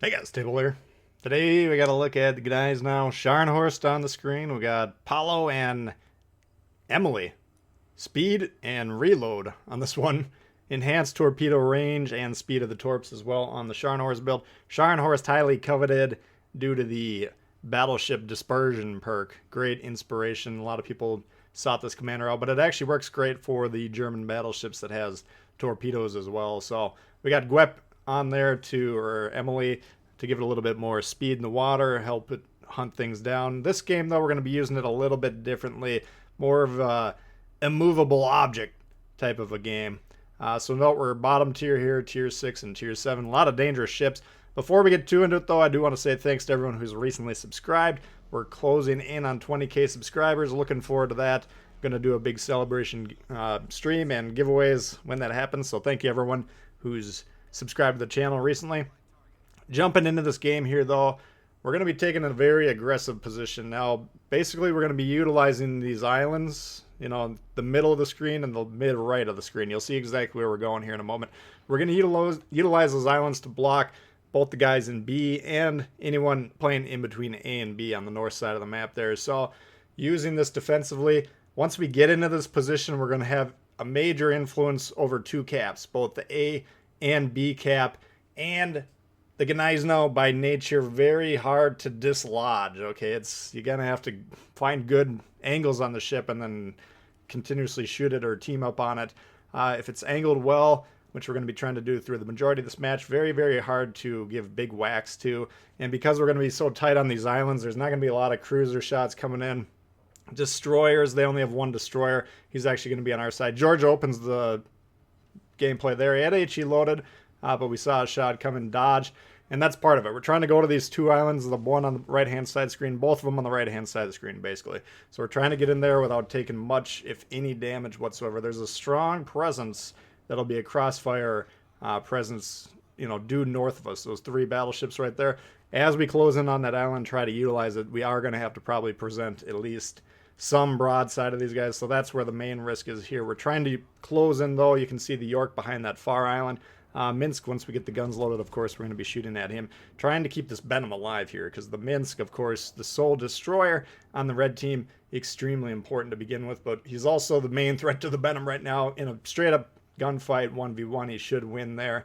Hey guys, Tbull here. Today we got to look at the guys now. Scharnhorst on the screen. We got Paulo and Emily. Speed and reload on this one. Enhanced torpedo range and speed of the torps as well on the Scharnhorst build. Scharnhorst highly coveted due to the battleship dispersion perk. Great inspiration. A lot of people sought this commander out, but it actually works great for the German battleships that has torpedoes as well. So we got Gwep on there or Emily, to give it a little bit more speed in the water, help it hunt things down. This game, though, we're going to be using it a little bit differently, more of a immovable object type of a game. So note we're bottom tier here, tier 6 and tier 7. A lot of dangerous ships. Before we get too into it, though, I do want to say thanks to everyone who's recently subscribed. We're closing in on 20k subscribers. Looking forward to that. Going to do a big celebration stream and giveaways when that happens. So thank you, everyone who's subscribed to the channel recently. Jumping into this game here, though, we're going to be taking a very aggressive position. Now, basically, we're going to be utilizing these islands, the middle of the screen and the mid-right of the screen. You'll see exactly where we're going here in a moment. We're going to utilize those islands to block both the guys in B and anyone playing in between A and B on the north side of the map there. So, using this defensively, once we get into this position, we're going to have a major influence over two caps, both the A and B cap, and the Gneisenau by nature very hard to dislodge. Okay, you're gonna have to find good angles on the ship and then continuously shoot it or team up on it. If it's angled well, which we're going to be trying to do through the majority of this match, very, very hard to give big whacks to. And because we're going to be so tight on these islands, there's not going to be a lot of cruiser shots coming in. Destroyers, they only have one destroyer. He's actually going to be on our side. George opens the gameplay there. He had HE loaded, but we saw a shot come and dodge. And that's part of it. We're trying to go to these two islands, the one on the right-hand side screen, both of them on the right-hand side of the screen, basically. So we're trying to get in there without taking much, if any, damage whatsoever. There's a strong presence that'll be a crossfire presence, due north of us. Those three battleships right there. As we close in on that island, try to utilize it, we are going to have to probably present at least some broadside of these guys. So that's where the main risk is here. We're trying to close in, though. You can see the York behind that far island. Minsk, once we get the guns loaded, of course, we're going to be shooting at him. Trying to keep this Benham alive here, because the Minsk, of course, the sole destroyer on the red team, extremely important to begin with, but he's also the main threat to the Benham right now. In a straight-up gunfight, 1v1, he should win there.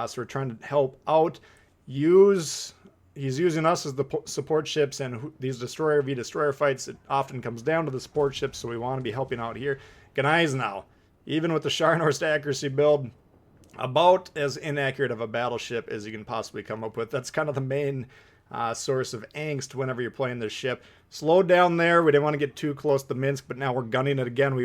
So we're trying to help out. He's using us as the support ships, and these destroyer v destroyer fights, it often comes down to the support ships, so we want to be helping out here. Gneisenau, even with the Scharnhorst accuracy build, about as inaccurate of a battleship as you can possibly come up with. That's kind of the main source of angst whenever you're playing this ship. Slowed down there. We didn't want to get too close to Minsk, but now we're gunning it again.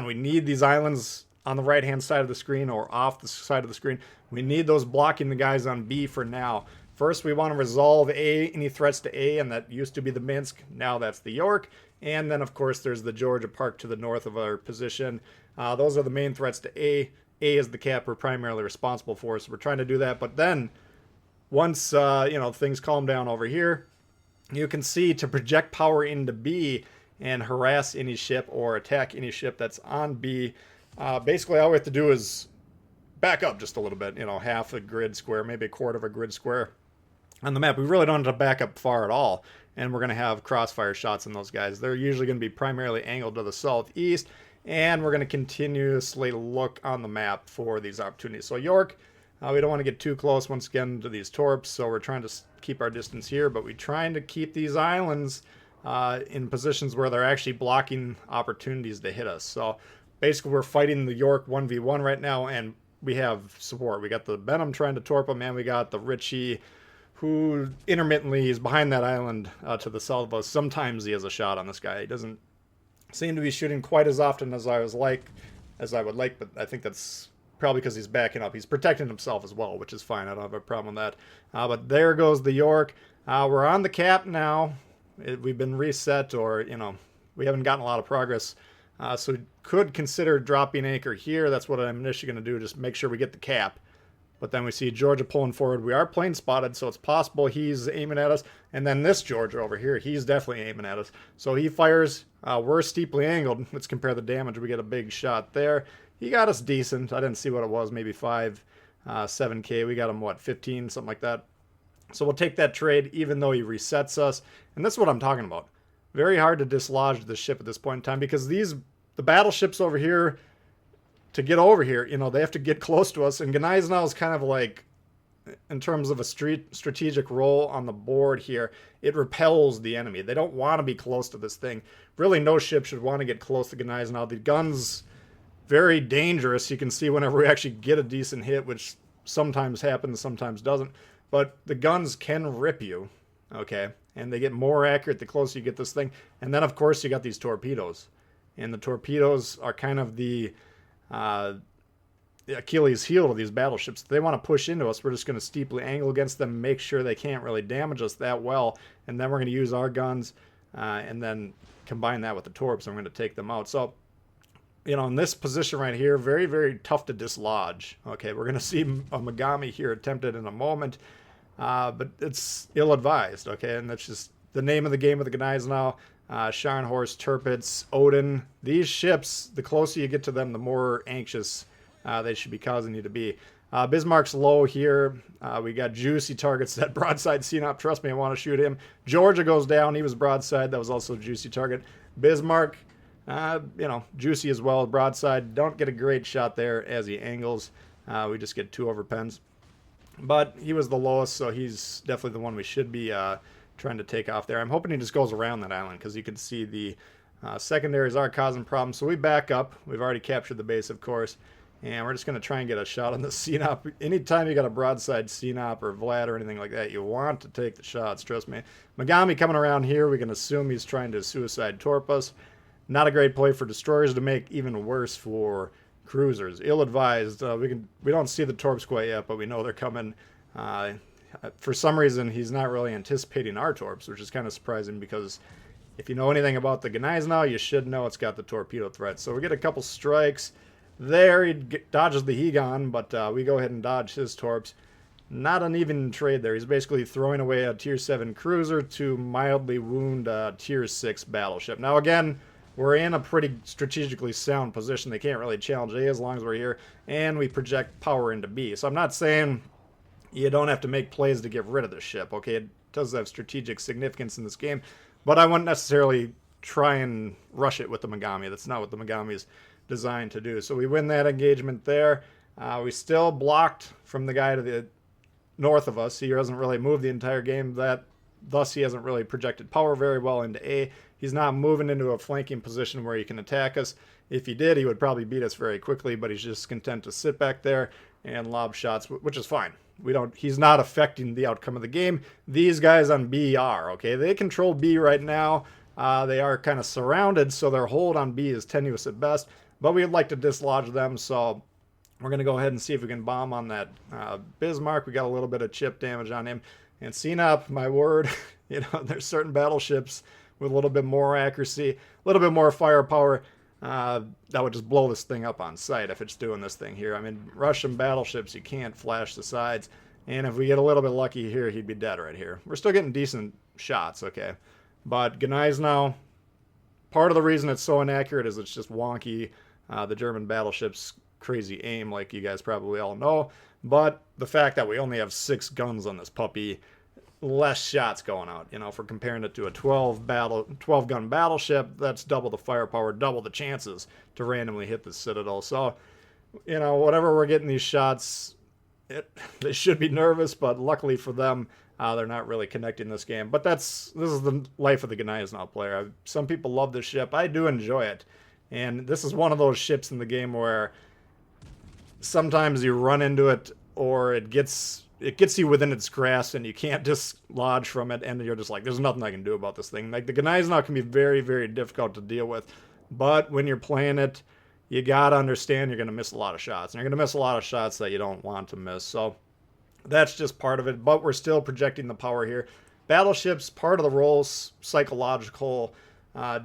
We need these islands on the right-hand side of the screen or off the side of the screen. We need those blocking the guys on B for now. First, we want to resolve any threats to A, and that used to be the Minsk. Now that's the York. And then, of course, there's the Georgia Park to the north of our position. Those are the main threats to A. A is the cap we're primarily responsible for, so we're trying to do that. But then, once things calm down over here, you can see to project power into B and harass any ship or attack any ship that's on B, basically all we have to do is back up just a little bit, half a grid square, maybe a quarter of a grid square on the map. We really don't have to back up far at all, and we're going to have crossfire shots on those guys. They're usually going to be primarily angled to the southeast, and we're going to continuously look on the map for these opportunities. So York, we don't want to get too close once again to these torps, so we're trying to keep our distance here, but we're trying to keep these islands in positions where they're actually blocking opportunities to hit us. So basically we're fighting the York 1v1 right now, and we have support. We got the Benham trying to torp him, and we got the Ritchie, who intermittently is behind that island to the south of us. Sometimes he has a shot on this guy. He doesn't seem to be shooting quite as often as I would like, but I think that's probably because he's backing up. He's protecting himself as well, which is fine. I don't have a problem with that. But there goes the York. We're on the cap now. We've been reset, or we haven't gotten a lot of progress. So we could consider dropping anchor here. That's what I'm initially going to do, just make sure we get the cap. But then we see Georgia pulling forward. We are plane spotted, so it's possible he's aiming at us. And then this Georgia over here, he's definitely aiming at us. So he fires. We're steeply angled. Let's compare the damage. We get a big shot there. He got us decent. I didn't see what it was, maybe 7K. We got him, 15, something like that. So we'll take that trade even though he resets us. And that's what I'm talking about. Very hard to dislodge the ship at this point in time because the battleships over here, to get over here, they have to get close to us. And Gneisenau is kind of like, in terms of a strategic role on the board here, it repels the enemy. They don't want to be close to this thing. Really, no ship should want to get close to Gneisenau. The gun's very dangerous. You can see whenever we actually get a decent hit, which sometimes happens, sometimes doesn't. But the guns can rip you, okay? And they get more accurate the closer you get this thing. And then, of course, you got these torpedoes. And the torpedoes are kind of the Achilles heel of these battleships. If they want to push into us, we're just going to steeply angle against them, make sure they can't really damage us that well. And then we're going to use our guns and then combine that with the torps, and we're going to take them out. So, in this position right here, very, very tough to dislodge. Okay, we're going to see a Megami here attempted in a moment, but it's ill-advised, okay? And that's just the name of the game with the Gneisenau, Scharnhorst, Tirpitz, Odin. These ships, the closer you get to them, the more anxious they should be causing you to be. Bismarck's low here. We got juicy targets. That broadside CNOP, trust me, I want to shoot him. Georgia goes down. He was broadside. That was also a juicy target. Bismarck, juicy as well. Broadside, don't get a great shot there as he angles. We just get 2 overpens. But he was the lowest, so he's definitely the one we should be trying to take off there. I'm hoping he just goes around that island because you can see the secondaries are causing problems. So we back up. We've already captured the base, of course. And we're just going to try and get a shot on the CNOP. Anytime you got a broadside CNOP or Vlad or anything like that, you want to take the shots, trust me. Megami coming around here, we can assume he's trying to suicide torp us. Not a great play for destroyers, to make even worse for cruisers. Ill-advised. We don't see the torps quite yet, but we know they're coming. For some reason, he's not really anticipating our torps, which is kind of surprising because if you know anything about the Gneisenau, you should know it's got the torpedo threat. So we get a couple strikes. There, he dodges the Hegon, but we go ahead and dodge his torps. Not an even trade there. He's basically throwing away a Tier 7 cruiser to mildly wound a Tier 6 battleship. Now, again, we're in a pretty strategically sound position. They can't really challenge A as long as we're here, and we project power into B. So I'm not saying you don't have to make plays to get rid of this ship, okay? It does have strategic significance in this game, but I wouldn't necessarily try and rush it with the Megami. That's not what the Megami's designed to do. So we win that engagement there. We still blocked from the guy to the north of us. He hasn't really moved the entire game. Thus, he hasn't really projected power very well into A. He's not moving into a flanking position where he can attack us. If he did, he would probably beat us very quickly, but he's just content to sit back there and lob shots, which is fine. He's not affecting the outcome of the game. These guys on B are, okay? They control B right now. They are kind of surrounded, so their hold on B is tenuous at best. But we'd like to dislodge them, so we're going to go ahead and see if we can bomb on that Bismarck. We got a little bit of chip damage on him. And CNOP, my word, there's certain battleships with a little bit more accuracy, a little bit more firepower, that would just blow this thing up on sight if it's doing this thing here. I mean, Russian battleships, you can't flash the sides. And if we get a little bit lucky here, he'd be dead right here. We're still getting decent shots, okay? But Gneisenau, part of the reason it's so inaccurate is it's just wonky. The German battleship's crazy aim, like you guys probably all know. But the fact that we only have 6 guns on this puppy, less shots going out. If we're comparing it to a 12-gun battleship, that's double the firepower, double the chances to randomly hit the Citadel. So, whenever we're getting these shots, they should be nervous, but luckily for them, they're not really connecting this game. But this is the life of the Gneisenau player. Some people love this ship. I do enjoy it. And this is one of those ships in the game where sometimes you run into it or it gets you within its grasp and you can't dislodge from it, and you're just like, there's nothing I can do about this thing. Like, the Gneisenau can be very, very difficult to deal with. But when you're playing it, you got to understand you're going to miss a lot of shots. And you're going to miss a lot of shots that you don't want to miss. So that's just part of it. But we're still projecting the power here. Battleships, part of the role's psychological.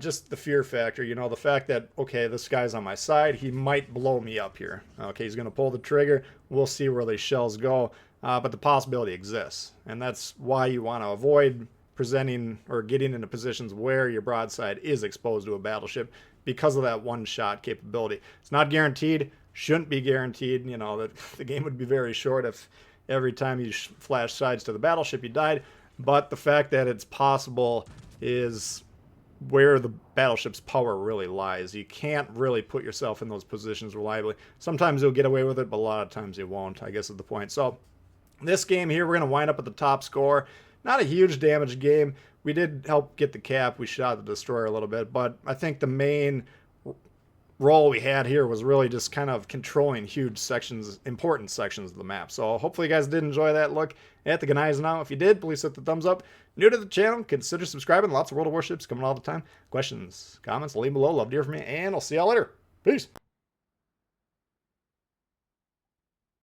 Just the fear factor, the fact that, okay, this guy's on my side, he might blow me up here. Okay, he's going to pull the trigger. We'll see where these shells go. But the possibility exists. And that's why you want to avoid presenting or getting into positions where your broadside is exposed to a battleship because of that one-shot capability. It's not guaranteed, shouldn't be guaranteed. That the game would be very short if every time you flash sides to the battleship, you died. But the fact that it's possible is where the battleship's power really lies. You can't really put yourself in those positions reliably. Sometimes you'll get away with it, but a lot of times you won't, I guess is the point. So this game here, we're going to wind up at the top score. Not a huge damage game. We did help get the cap. We shot the destroyer a little bit, but I think the main role we had here was really just kind of controlling huge sections, important sections of the map. So hopefully you guys did enjoy that look at the Gneisenau. If you did, please hit the thumbs up. New to the channel, consider subscribing. Lots of World of Warships coming all the time. Questions, comments, leave below. Love to hear from you, and I'll see y'all later. Peace.